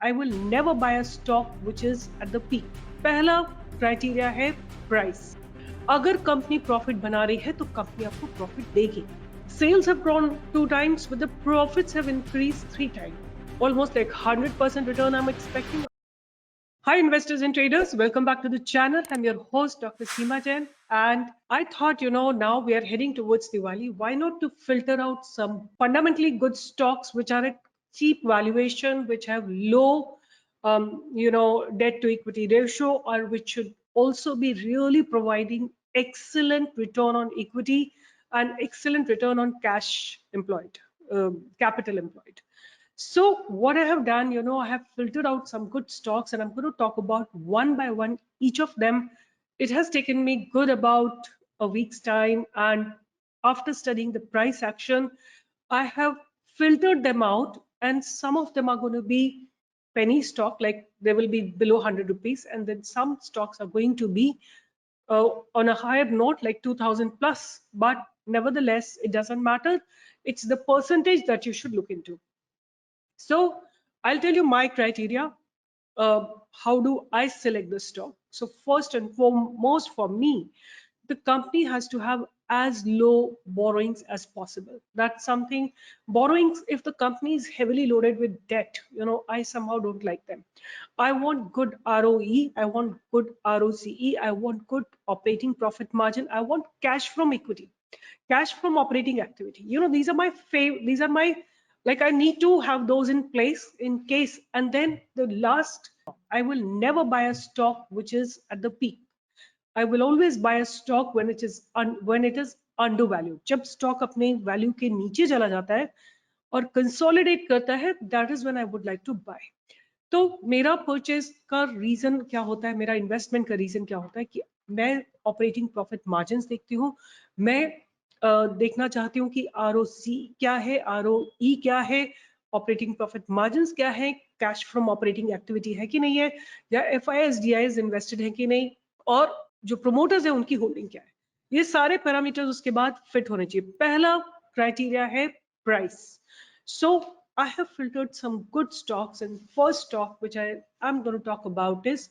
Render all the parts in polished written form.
I will never buy a stock which is at the peak. पहला criteria है price. अगर company profit बना रही है तो कंपनी आपको प्रॉफिट देगी. Sales have grown 2 times, but the profits have increased 3 times. Almost like 100% return I'm expecting. Hi investors and traders, welcome back to the channel. I'm your host Dr. Seema Jain, and I thought, now we are heading towards Diwali, why not to filter out some fundamentally good stocks which are at cheap valuation, which have low debt to equity ratio, or which should also be really providing excellent return on equity and excellent return on cash employed, capital employed. So what I have done, I have filtered out some good stocks, and I'm going to talk about one by one each of them. It has taken me good about a week's time, and after studying the price action, I have filtered them out, and some of them are going to be penny stock, like they will be below 100 rupees, and then some stocks are going to be on a higher note, like 2000 plus, but nevertheless it doesn't matter. It's the percentage that you should look into. So I'll tell you my criteria. How do I select the stock? So first and foremost for me, the company has to have as low borrowings as possible. That's something. Borrowings, if the company is heavily loaded with debt, I somehow don't like them. I want good ROE, I want good ROCE, I want good operating profit margin, I want cash from equity, cash from operating activity. These are my these are my, like, I need to have those in place in case. And then the last, I will never buy a stock which is at the peak. I will always buy a stock when it is undervalued. जब stock अपने value के नीचे चला जाता है और consolidate करता है, that is when I would like to buy. तो मेरा परचेज का रीजन क्या होता है, मेरा इन्वेस्टमेंट का रीजन क्या होता है कि मैं ऑपरेटिंग प्रॉफिट मार्जिन्स देखती हूँ, मैं देखना चाहती हूँ कि ROC क्या है, ROE क्या है, ऑपरेटिंग प्रॉफिट मार्जिन्स क्या है, कैश फ्रॉम ऑपरेटिंग एक्टिविटी है कि नहीं है, या FIS DIS इन्वेस्टेड है कि नहीं, और जो प्रोमोटर्स है उनकी होल्डिंग क्या है. ये सारे पैरामीटर्स उसके बाद फिट होने चाहिए. पहला क्राइटेरिया है price. So I have filtered some good stocks, and first stock which I am going to talk about is,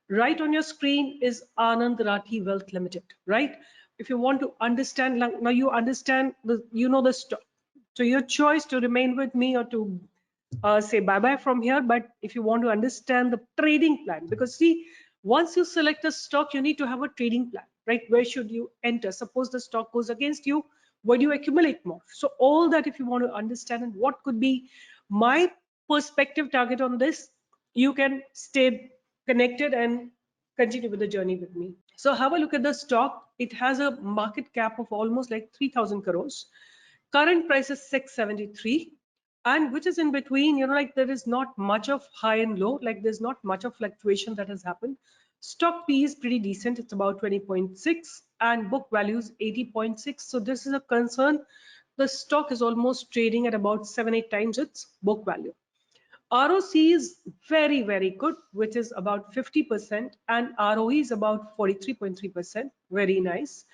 right on your screen, is Anand Rathi Wealth Limited, right? If you want to understand, now you understand the stock. So your choice to remain with me or to say bye-bye from here. But if you want to understand the trading plan, because see, once you select a stock, you need to have a trading plan, right? Where should you enter? Suppose the stock goes against you, where do you accumulate more? So all that, if you want to understand, and what could be my perspective target on this, you can stay connected and continue with the journey with me. So have a look at the stock. It has a market cap of almost like 3,000 crores. Current price is 673, and which is in between, like there is not much of high and low, like there's not much of fluctuation that has happened. Stock P is pretty decent, it's about 20.6, and book value is 80.6. So this is a concern. The stock is almost trading at about 7-8 times its book value. ROC is very, very good, which is about 50%, and ROE is about 43.3%. Very nice.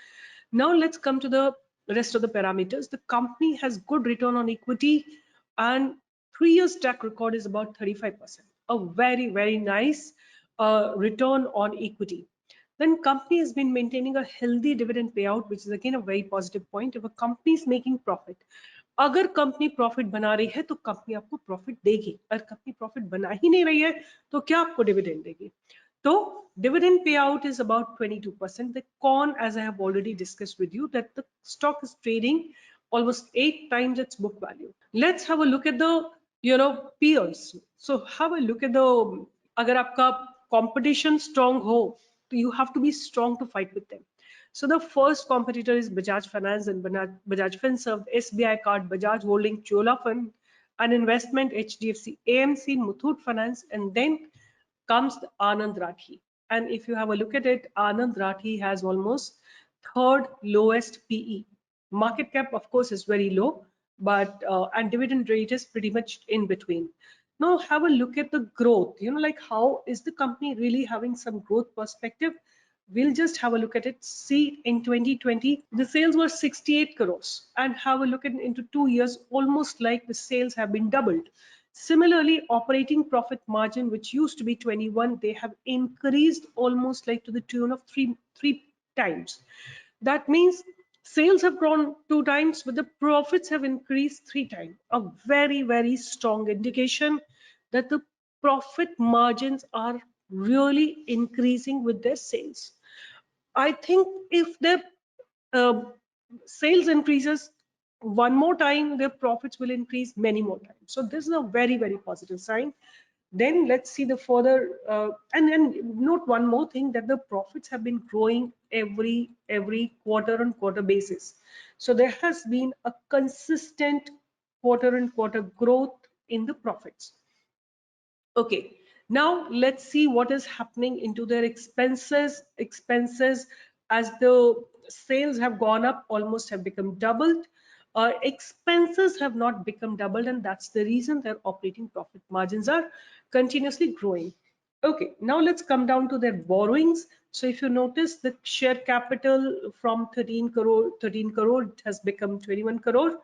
Now let's come to the rest of the parameters. The company has good return on equity, and 3 years track record is about 35%. A very, very nice return on equity. Then company has been maintaining a healthy dividend payout, which is again a very positive point. If a company is making profit, अगर company profit बना रही है तो company आपको profit देगी, अगर company profit बना ही नहीं रही है तो क्या आपको डिविडेंड देगी. तो dividend payout is about 22%. The con, as I have already discussed with you, that the stock is trading almost 8 times its book value. Let's have a look at the peers. So have a look at the, अगर आपका competition strong हो, you have to be strong to fight with them. So the first competitor is Bajaj Finance and Bajaj Finserv, SBI Card, Bajaj Holding, Chola Fund, and Investment, HDFC, AMC, Muthoot Finance, and then comes the Anand Rathi. And if you have a look at it, Anand Rathi has almost third lowest PE. Market cap, of course, is very low, but and dividend rate is pretty much in between. Now have a look at the growth. Like how is the company really having some growth perspective? We'll just have a look at it. See, in 2020, the sales were 68 crores, and have a look at into 2 years, almost like the sales have been doubled. Similarly, operating profit margin, which used to be 21, they have increased almost like to the tune of three times. That means sales have grown 2 times, but the profits have increased 3 times. A very, very strong indication that the profit margins are really increasing with their sales. I think if their uh, sales increases one more time, their profits will increase many more times. So this is a very, very positive sign. Then let's see the further, and note one more thing, that the profits have been growing every quarter on quarter basis. So there has been a consistent quarter on quarter growth in the profits. Okay, now let's see what is happening into their expenses. Expenses, as the sales have gone up, almost have become doubled. Expenses have not become doubled, and that's the reason their operating profit margins are continuously growing. Okay, now let's come down to their borrowings. So if you notice, the share capital from 13 crore has become 21 crore,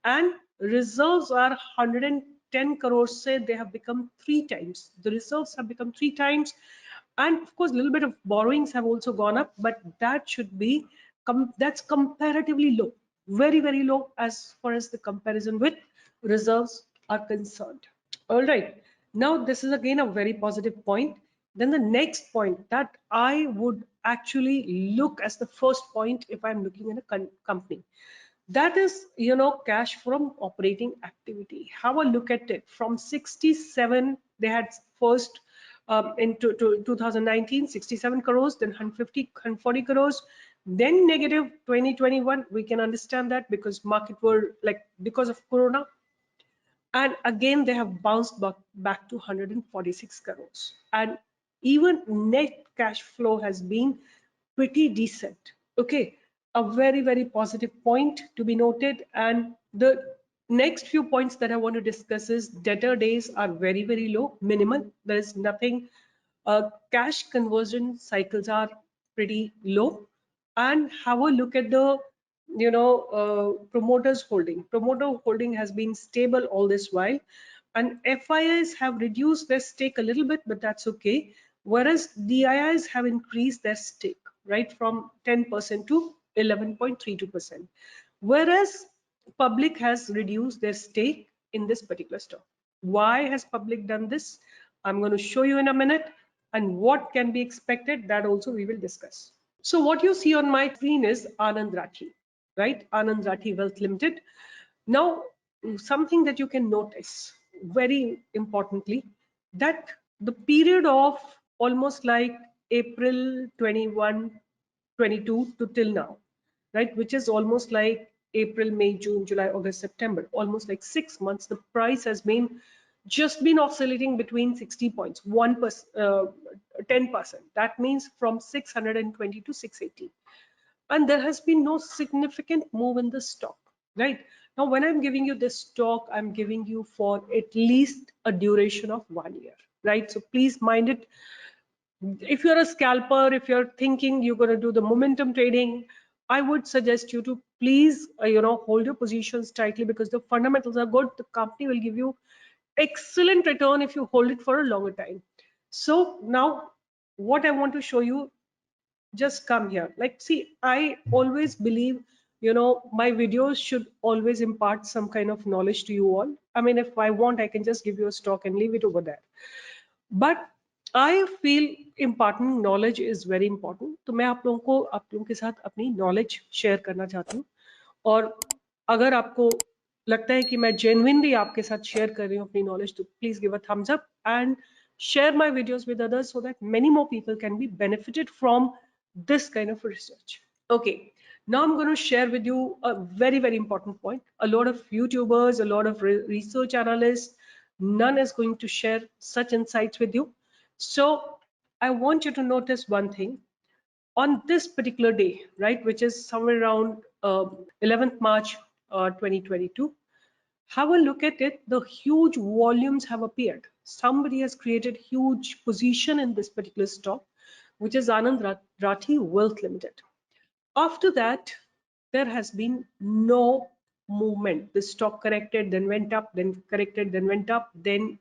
and reserves are 110 crores. Say they have become 3 times. The reserves have become 3 times, and of course a little bit of borrowings have also gone up, but that should be that's comparatively low, very, very low as far as the comparison with reserves are concerned. All right, now this is again a very positive point. Then the next point that I would actually look as the first point if I'm looking at a company, that is, cash from operating activity. Have a look at it. From 67, they had first into 2019 67 crores, then 140 crores, then negative 2021. We can understand that because market were like, because of corona, and again they have bounced back to 146 crores, and even net cash flow has been pretty decent. Okay, a very, very positive point to be noted. And the next few points that I want to discuss is debtor days are very, very low, minimal. There is nothing. Cash conversion cycles are pretty low. And have a look at the promoters holding. Promoter holding has been stable all this while, and FIIs have reduced their stake a little bit, but that's okay, whereas DIIs have increased their stake, right, from 10% to 11.32%, whereas public has reduced their stake in this particular stock. Why has public done this? I'm going to show you in a minute, and what can be expected, that also we will discuss. So what you see on my screen is Anand Rathi, right? Anand Rathi Wealth Limited. Now, something that you can notice very importantly, that the period of almost like April 21, 22 to till now, right, which is almost like April, May, June, July, August, September, almost like 6 months, the price has been just been oscillating between 60 points, 1%, 10%. That means from 620 to 680. And there has been no significant move in the stock, right? Now, when I'm giving you this stock, I'm giving you for at least a duration of 1 year, right? So please mind it. If you're a scalper, if you're thinking you're going to do the momentum trading, I would suggest you to please, hold your positions tightly, because the fundamentals are good. The company will give you excellent return if you hold it for a longer time. So now what I want to show you, just come here. Like, see, I always believe, my videos should always impart some kind of knowledge to you all. I mean, if I want, I can just give you a stock and leave it over there. But I feel imparting knowledge is very important. तो मैं आप लोगों के साथ अपनी knowledge share करना चाहती हूँ. और अगर आपको लगता है कि मैं genuinely आपके साथ share कर रही हूँ अपनी knowledge, तो please give a thumbs up and share my videos with others so that many more people can be benefited from this kind of research. Okay, now I'm going to share with you a very, very important point. A lot of YouTubers, a lot of research analysts, none is going to share such insights with you. So I want you to notice one thing. On this particular day, right, which is somewhere around 11th March 2022, have a look at it. The huge volumes have appeared. Somebody has created huge position in this particular stock, which is Anand Rathi Wealth Limited. After that, there has been no movement. The stock corrected, then went up, then corrected, then went up, then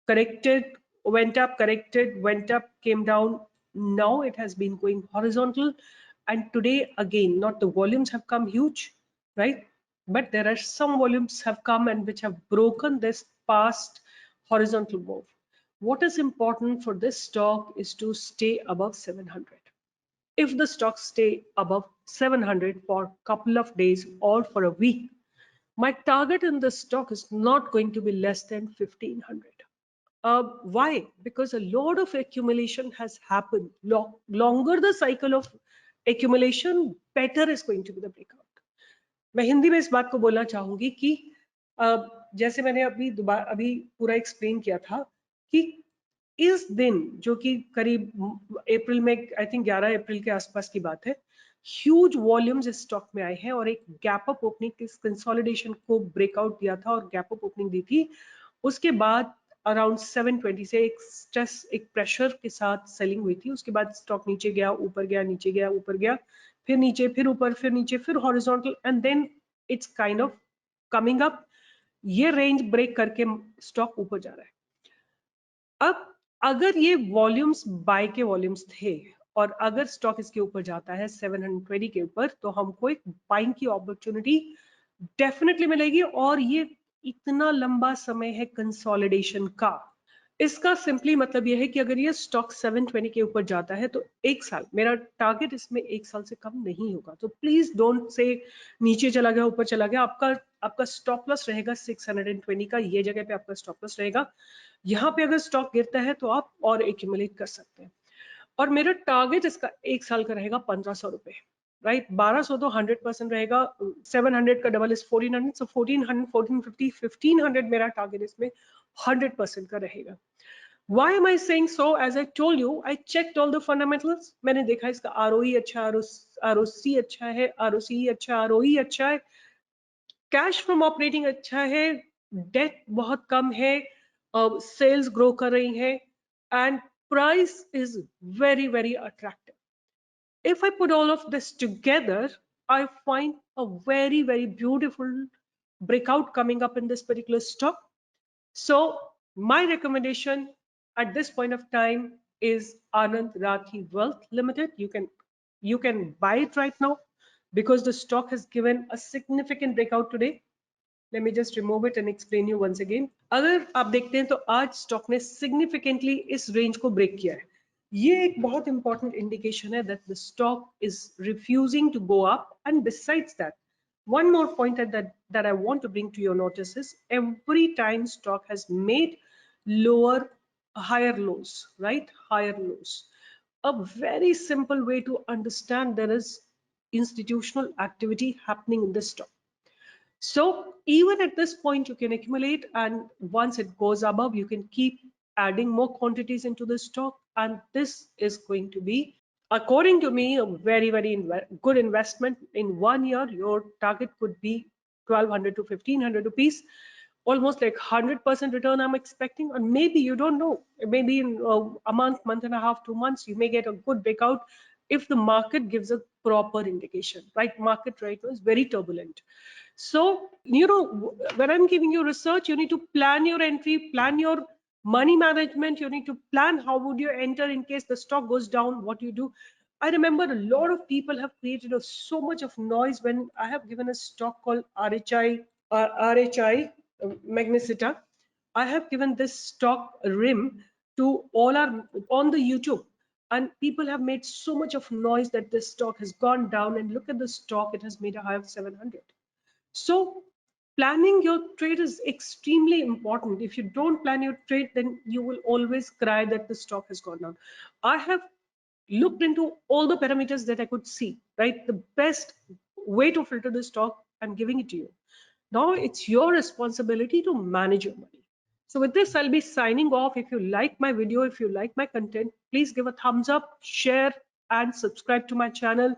corrected, went up, corrected, went up, came down. Now it has been going horizontal. And today again, not the volumes have come huge, right? But there are some volumes have come and which have broken this past horizontal move. What is important for this stock is to stay above 700. If the stocks stay above 700 for a couple of days or for a week, my target in the stock is not going to be less than 1500. Why? Because a lot of accumulation has happened. Longer the cycle of accumulation, better is going to be the breakout. मैं हिंदी में इस बात को बोलना चाहूंगी कि जैसे मैंने अभी पूरा एक्सप्लेन किया था कि इस दिन जो कि करीब अप्रैल में, आई थिंक 11 अप्रैल के आसपास की बात है, ह्यूज वॉल्यूम्स इस स्टॉक में आए हैं और एक गैप अप ओपनिंग इस कंसोलिडेशन को ब्रेकआउट दिया था और गैप अप ओपनिंग दी थी. उसके बाद अराउंड 720 से एक स्ट्रेस, एक प्रेशर के साथ सेलिंग हुई थी. उसके बाद स्टॉक नीचे गया, ऊपर गया, नीचे गया, ऊपर गया, फिर नीचे, फिर ऊपर, फिर नीचे, फिर horizontal, and then it's kind of coming up. ये रेंज ब्रेक करके स्टॉक ऊपर जा रहा है. अब अगर ये वॉल्यूम्स बाय के वॉल्यूम्स थे और अगर स्टॉक इसके ऊपर जाता है 720 के ऊपर, तो हमको एक बाइंग की अपॉर्चुनिटी डेफिनेटली मिलेगी. और ये इतना लंबा समय है कंसोलिडेशन का. इसका सिंपली मतलब ये है कि अगर ये स्टॉक 720 के ऊपर जाता है तो एक साल, मेरा टारगेट इसमें एक साल से कम नहीं होगा. तो प्लीज डोंट से नीचे चला गया, ऊपर चला गया. आपका स्टॉप लॉस रहेगा 620 का. ये जगह पे आपका स्टॉप लॉस रहेगा. यहाँ पे अगर स्टॉक गिरता है तो आप और एक्यूमुलेट कर सकते हैं. और मेरा टारगेट इसका एक साल का रहेगा 1500 रुपए, राइट. 1200 तो 100% रहेगा. 700 का डबल इज 1400, सो 1400, 1450, 1500 मेरा टारगेट इसमें 100% का रहेगा. Why am I saying so? As I told you, I checked all the fundamentals. मैंने देखा इसका ROE अच्छा, ROC अच्छा है, ROCE अच्छा, ROE अच्छा है, कैश फ्रॉम ऑपरेटिंग अच्छा है, डेट बहुत कम है, सेल्स ग्रो कर रही है, and price is very, very attractive. If I put all of this together, I find a very, very beautiful breakout coming up in this particular stock. So my recommendation at this point of time is Anand Rathi Wealth Limited. You can buy it right now because the stock has given a significant breakout today. Let me just remove it and explain you once again. अगर आप देखते हैं तो आज stock ने significantly इस range को break किया है. ये एक बहुत इंपॉर्टेंट इंडिकेशन है that the stock is refusing to go up. And besides that, one more point that I want to bring to your notice is every time stock has made lower, higher lows, right? Higher lows. A very simple way to understand there is institutional activity happening in this stock. So even at this point, you can accumulate, and once it goes above, you can keep adding more quantities into the stock. And this is going to be, according to me, a very, very good investment. In 1 year, your target could be 1200 to 1500 rupees, almost like 100% return I'm expecting. And maybe, you don't know, maybe in a month, month and a half, 2 months, you may get a good breakout if the market gives a proper indication, right? Market right now is very turbulent. So, when I'm giving you research, you need to plan your entry, plan your money management. You need to plan how would you enter in case the stock goes down, what you do. I remember a lot of people have created so much of noise when I have given a stock called RHI Magnesita. I have given this stock RIM to all our on the YouTube, and people have made so much of noise that this stock has gone down, and look at the stock, it has made a high of 700. So planning your trade is extremely important. If you don't plan your trade, then you will always cry that the stock has gone down. I have looked into all the parameters that I could see, right? The best way to filter the stock, I'm giving it to you. Now it's your responsibility to manage your money. So with this, I'll be signing off. If you like my video, if you like my content, please give a thumbs up, share, and subscribe to my channel.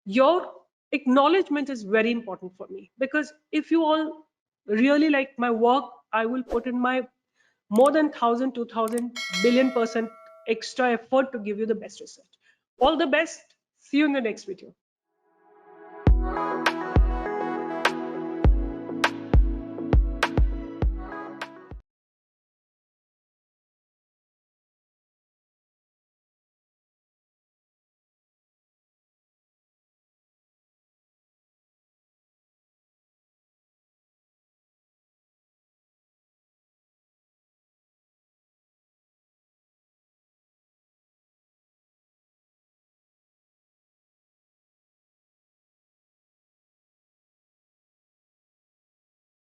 Your acknowledgement is very important for me, because if you all really like my work, I will put in my more than 1000, 2000 billion% extra effort to give you the best research. All the best. See you in the next video.